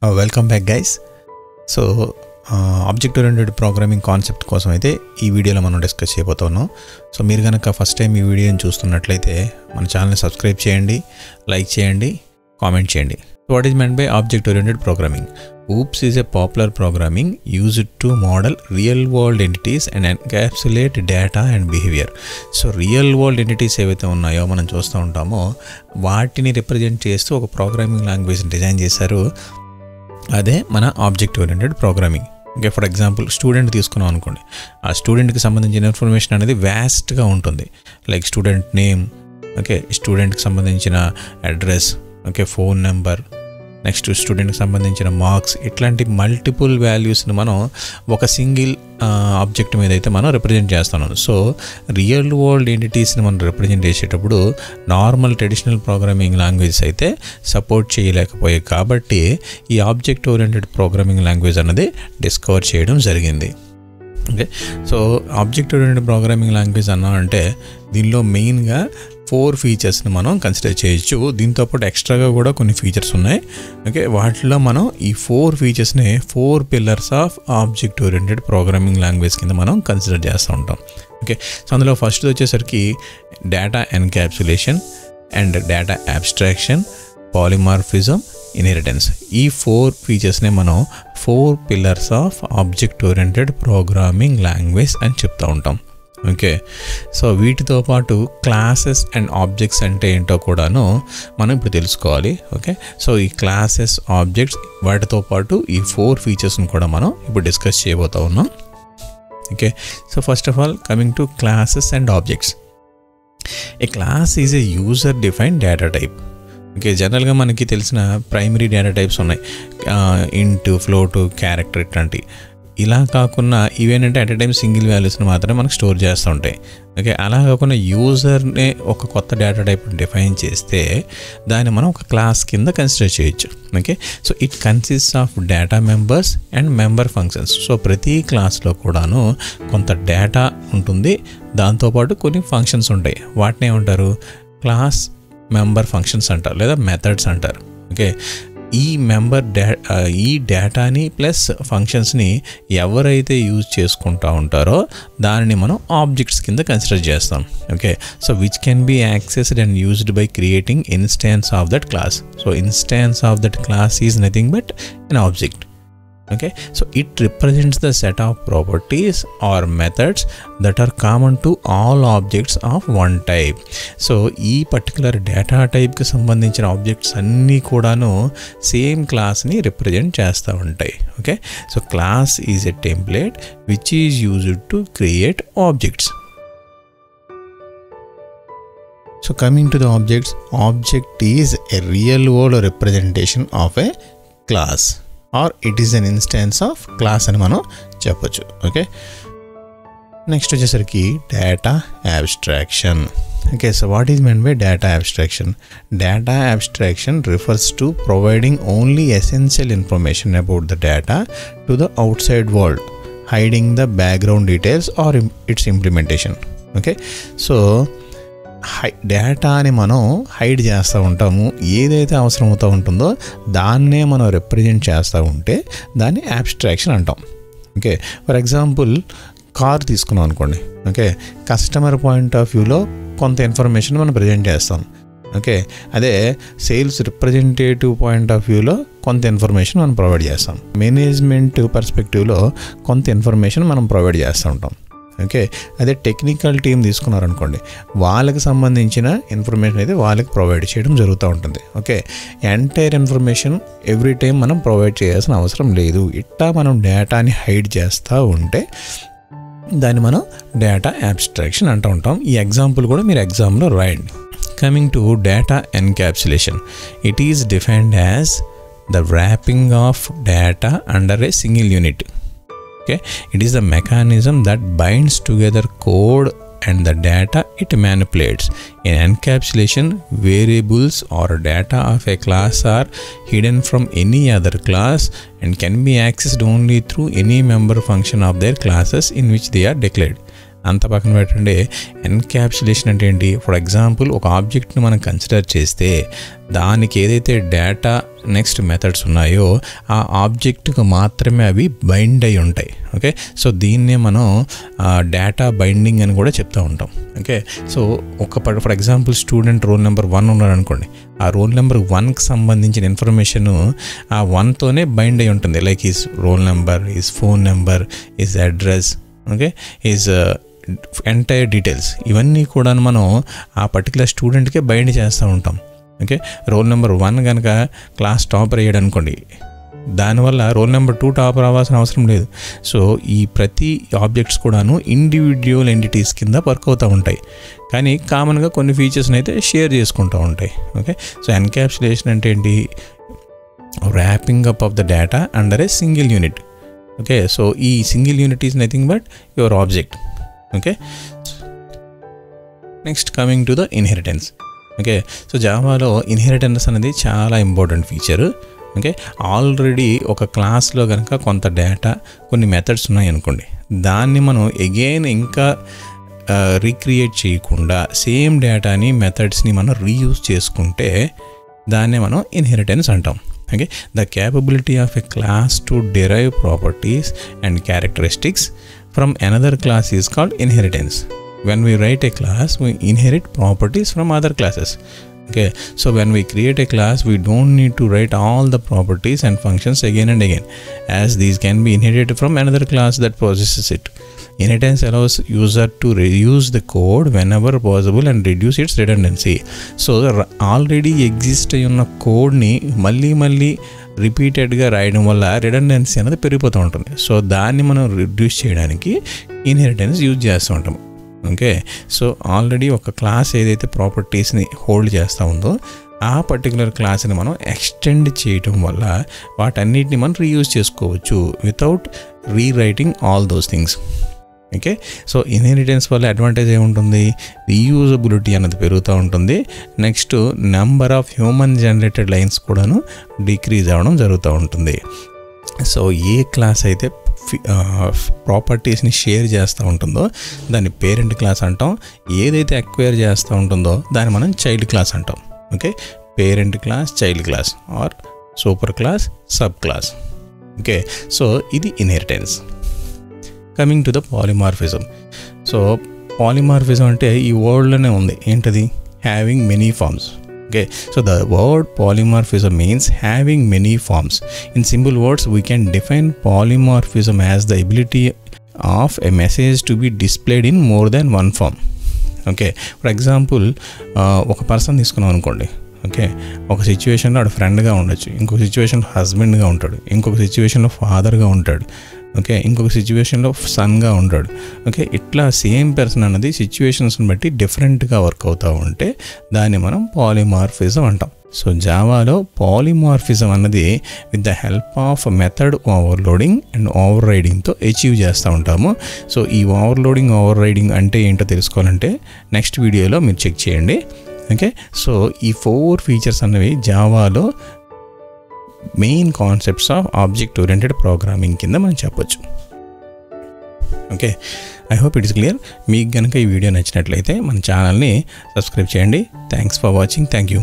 Welcome back guys. So object oriented programming concept కోసం అయితే ఈ వీడియోలో మనం డిస్కస్ చేయబోతున్నాం. సో మీరు కనుక ఫస్ట్ టైం ఈ వీడియోని చూస్తున్నట్లయితే మన ఛానల్ని సబ్స్క్రైబ్ చేయండి, లైక్ చేయండి, కామెంట్ చేయండి. What is meant by object oriented programming? OOPS is a popular programming used to model real-world entities and encapsulate data and behavior. So real-world entities ఏవైతే ఉన్నాయో మనం చూస్తూ ఉంటామో వాటిని రిప్రజెంట్ చేస్తూ ఒక ప్రోగ్రామింగ్ లాంగ్వేజ్ని డిజైన్ చేశారు. అదే మన object oriented programming. Okay, for example student తీసుకున్నాం అనుకోండి. ఆ స్టూడెంట్కి సంబంధించిన ఇన్ఫర్మేషన్ అనేది వ్యాస్ట్గా ఉంటుంది. లైక్ స్టూడెంట్ నేమ్, ఓకే, స్టూడెంట్కి సంబంధించిన address, okay, phone number, next స్టూడెంట్కి సంబంధించిన మార్క్స్, ఇట్లాంటి మల్టిపుల్ వాల్యూస్ని మనం ఒక సింగిల్ ఆబ్జెక్ట్ మీద అయితే మనం రిప్రజెంట్ చేస్తున్నాం. సో రియల్ వరల్డ్ ఎంటిటీస్ని మనం రిప్రజెంట్ చేసేటప్పుడు నార్మల్ ట్రెడిషనల్ ప్రోగ్రామింగ్ లాంగ్వేజెస్ అయితే సపోర్ట్ చేయలేకపోయాయి. కాబట్టి ఈ ఆబ్జెక్ట్ ఓరియంటెడ్ ప్రోగ్రామింగ్ లాంగ్వేజ్ అన్నది డిస్కవర్ చేయడం జరిగింది. Okay, so object oriented programming language అన్నా అంటే దీనిలో మెయిన్గా 4 ఫీచర్స్ని మనం కన్సిడర్ చేయొచ్చు. దీంతోపాటు ఎక్స్ట్రాగా కూడా కొన్ని ఫీచర్స్ ఉన్నాయి. ఓకే, వాటిలో మనం ఈ 4 ఫీచర్స్ని 4 pillars of object oriented programming language కింద మనం కన్సిడర్ చేస్తూ ఉంటాం. ఓకే, సో అందులో ఫస్ట్ వచ్చేసరికి data encapsulation and data abstraction, polymorphism, inheritance. ఈ 4 ఫీచర్స్ని మనం 4 pillars of object oriented programming language అని చెప్తూ ఉంటాం. ఓకే, సో వీటితో పాటు క్లాసెస్ అండ్ ఆబ్జెక్ట్స్ అంటే ఏంటో కూడాను మనం ఇప్పుడు తెలుసుకోవాలి. ఓకే, సో ఈ క్లాసెస్, ఆబ్జెక్ట్స్, వాటితో పాటు ఈ 4 ఫీచర్స్ని కూడా మనం ఇప్పుడు డిస్కస్ చేయబోతూ ఉన్నాం. Okay, so first of all coming to classes and objects. A class is a user defined data type. Okay, జనరల్గా మనకి తెలిసిన ప్రైమరీ డేటా టైప్స్ ఉన్నాయి, ఇంట్, ఫ్లోట్, క్యారెక్టర్, ఇట్లాంటి. ఇలా కాకుండా ఇవేంటంటే అట్ ఎ టైం సింగిల్ వాల్యూస్ని మాత్రమే మనకు స్టోర్ చేస్తూ ఉంటాయి. ఓకే, అలా కాకుండా యూజర్నే ఒక కొత్త డేటా టైప్ డిఫైన్ చేస్తే దాన్ని మనం ఒక క్లాస్ కింద కన్సిడర్ చేయొచ్చు. Okay, so it consist of data members and member functions. So ప్రతి క్లాస్లో కూడాను కొంత డేటా ఉంటుంది, దాంతోపాటు కొన్ని ఫంక్షన్స్ ఉంటాయి. వాటిని ఏమంటారు? క్లాస్ మెంబర్ ఫంక్షన్స్ అంటారు, లేదా మెథడ్స్ అంటారు. ఓకే, ఈ డేటాని ప్లస్ ఫంక్షన్స్ని ఎవరైతే యూజ్ చేసుకుంటూ ఉంటారో దానిని మనం ఆబ్జెక్ట్స్ కింద కన్సిడర్ చేస్తాం. Okay, so which can be accessed and used by creating instance of that class. So instance of that class is nothing but an object. Okay, so it represents the set of properties or methods that are common to all objects of one type. So ఈ particular data టైప్కి సంబంధించిన objects అన్నీ కూడాను same క్లాస్ని represent చేస్తూ ఉంటాయి. Okay, so class is a template which is used to create objects. So coming to the objects, object is a real world representation of a class or it is an instance of class అని మనం చెప్పొచ్చు. Okay, next వచ్చేసరికి data abstraction. Okay, so what is meant by data abstraction? Data abstraction refers to providing only essential information about the data to the outside world, hiding the background details or its implementation. Okay, so డేటాని మనం hide చేస్తూ ఉంటాము. ఏదైతే అవసరం అవుతూ ఉంటుందో దాన్నే మనం రిప్రజెంట్ చేస్తూ ఉంటే దాన్ని అబ్స్ట్రాక్షన్ అంటాం. ఓకే, ఫర్ ఎగ్జాంపుల్ కార్ తీసుకున్నాం అనుకోండి. ఓకే, కస్టమర్ పాయింట్ ఆఫ్ వ్యూలో కొంత ఇన్ఫర్మేషన్ మనం ప్రజెంట్ చేస్తాం. ఓకే, అదే సేల్స్ రిప్రజెంటేటివ్ పాయింట్ ఆఫ్ వ్యూలో కొంత ఇన్ఫర్మేషన్ మనం ప్రొవైడ్ చేస్తాం. మేనేజ్మెంట్ పర్స్పెక్టివ్లో కొంత ఇన్ఫర్మేషన్ మనం ప్రొవైడ్ చేస్తూ ఉంటాం. ఓకే, అదే టెక్నికల్ టీం తీసుకున్నారనుకోండి, వాళ్ళకి సంబంధించిన ఇన్ఫర్మేషన్ అయితే వాళ్ళకి ప్రొవైడ్ చేయడం జరుగుతూ ఉంటుంది. Okay, entire information every time మనం ప్రొవైడ్ చేయాల్సిన అవసరం లేదు. ఇట్టా మనం డేటాని హైడ్ చేస్తూ ఉంటే దాన్ని మనం డేటా అబ్స్ట్రాక్షన్ అంటూ ఉంటాం. ఈ ఎగ్జాంపుల్ కూడా మీరు ఎగ్జామ్లో రాయండి. Coming to data encapsulation, it is defined as the wrapping of data under a single unit. Okay, it is the mechanism that binds together code and the data it manipulates. In encapsulation, variables or data of a class are hidden from any other class and can be accessed only through any member function of their classes in which they are declared. అంత పక్కన పెట్టండి. Encapsulation అంటే ఏంటి? For example ఒక ఆబ్జెక్ట్ని మనం consider చేస్తే దానికి ఏదైతే డేటా నెక్స్ట్ మెథడ్స్ ఉన్నాయో ఆ ఆబ్జెక్ట్కి మాత్రమే అవి బైండ్ అయి ఉంటాయి. ఓకే, సో దీన్నే మనం డేటా బైండింగ్ అని కూడా చెప్తూ ఉంటాం. Okay, so for example student roll number 1 ఉన్నాడు అనుకోండి. ఆ రోల్ నెంబర్ 1కి సంబంధించిన ఇన్ఫర్మేషన్ ఆ 1తోనే బైండ్ అయి ఉంటుంది. Like is roll number, is phone number, is address, okay, is entire details ఇవన్నీ కూడా మనం ఆ పర్టికులర్ స్టూడెంట్కే బైండ్ చేస్తూ ఉంటాం. ఓకే, రోల్ నెంబర్ 1 కనుక క్లాస్ టాపర్ అయ్యాడు అనుకోండి, దానివల్ల రోల్ నెంబర్ 2 టాపర్ అవ్వాల్సిన అవసరం లేదు. సో ఈ ప్రతి ఆబ్జెక్ట్స్ కూడాను ఇండివిజువల్ ఎంటిటీస్ కింద వర్క్ అవుతూ ఉంటాయి, కానీ కామన్గా కొన్ని ఫీచర్స్ని అయితే షేర్ చేసుకుంటూ ఉంటాయి. ఓకే, సో ఎన్క్యాప్సులేషన్ అంటే ఏంటి? Wrapping up of the data under a single unit. Okay, so ఈ single unit is nothing but your object. Okay, next coming to the inheritance. Okay, so జావాలో ఇన్హెరిటెన్స్ అనేది చాలా important feature. Okay, already ఒక క్లాస్లో కనుక కొంత data కొన్ని methods ఉన్నాయనుకోండి, దాన్ని మనం అగైన్ ఇంకా రీక్రియేట్ చేయకుండా సేమ్ డేటాని మెథడ్స్ని మనం రీయూజ్ చేసుకుంటే దాన్నే మనం ఇన్హెరిటెన్స్ అంటాం. Okay, the capability of a class to derive properties and characteristics from another class is called inheritance. When we write a class, we inherit properties from other classes. Okay, so when we create a class, we don't need to write all the properties and functions again and again, as these can be inherited from another class that possesses it. Inheritance allows user to reuse the code whenever possible and reduce its redundancy. So already exist ఉన్న కోడ్ని మళ్ళీ రిపీటెడ్గా రాయడం వల్ల redundancy అనేది పెరిగిపోతూ ఉంటుంది. So దాన్ని మనం రిడ్యూస్ చేయడానికి ఇన్హెరిటెన్స్ యూజ్ చేస్తూ ఉంటాం. ఓకే, సో ఆల్రెడీ ఒక క్లాస్ ఏదైతే ప్రాపర్టీస్ని హోల్డ్ చేస్తూ ఉందో ఆ పర్టికులర్ క్లాస్ని మనం ఎక్స్టెండ్ చేయటం వల్ల వాటన్నిటిని మనం రీయూజ్ చేసుకోవచ్చు without rewriting all those things. Okay, so inheritance వల్ల అడ్వాంటేజ్ ఏముంటుంది? రీయూజబిలిటీ అనేది పెరుగుతూ ఉంటుంది. Next number of human generated lines కూడాను డిక్రీజ్ అవ్వడం జరుగుతూ ఉంటుంది. సో ఏ క్లాస్ అయితే ప్రాపర్టీస్ని షేర్ చేస్తూ ఉంటుందో దాన్ని పేరెంట్ క్లాస్ అంటాం. ఏదైతే అక్వైర్ చేస్తూ ఉంటుందో దాన్ని మనం చైల్డ్ క్లాస్ అంటాం. Okay, parent class, child class or super class, sub class. Okay, so ఇది inheritance. Coming to the polymorphism. So polymorphism అంటే ఈ వర్డ్లోనే ఉంది. ఏంటది? Having many forms. Okay, so the word polymorphism means having many forms. In simple words, we can define polymorphism as the ability of a message to be displayed in more than one form. Okay, for example, ఒక person తీసుకున్నాం అనుకోండి. Okay, ఒక సిచ్యువేషన్లో ఆడ ఫ్రెండ్గా ఉండొచ్చు, ఇంకొక సిచ్యువేషన్లో హస్బెండ్గా ఉంటాడు, ఇంకొక సిచ్యువేషన్లో ఫాదర్గా ఉంటాడు, ఓకే, ఇంకొక సిచ్యువేషన్లో సన్గా ఉంటాడు. ఓకే, ఇట్లా సేమ్ పర్సన్ అన్నది సిచ్యువేషన్స్ని బట్టి డిఫరెంట్గా వర్క్ అవుతూ ఉంటే దాన్ని మనం పాలిమార్ఫిజం అంటాం. సో జావాలో పాలిమార్ఫిజం అన్నది with the help of method overloading and ఓవర్ రైడింగ్తో అచీవ్ చేస్తూ ఉంటాము. సో ఈ ఓవర్లోడింగ్ ఓవర్ రైడింగ్ అంటే ఏంటో తెలుసుకోవాలంటే నెక్స్ట్ వీడియోలో మీరు చెక్ చేయండి. ఓకే, సో ఈ 4 ఫీచర్స్ అన్నవి జావాలో main concepts of object oriented programming కింద మనం చెప్పొచ్చు. Okay, I hope it is clear. మీకు కనుక ఈ వీడియో నచ్చినట్లయితే మన ఛానల్ని సబ్స్క్రైబ్ చేయండి. Thanks for watching. Thank you.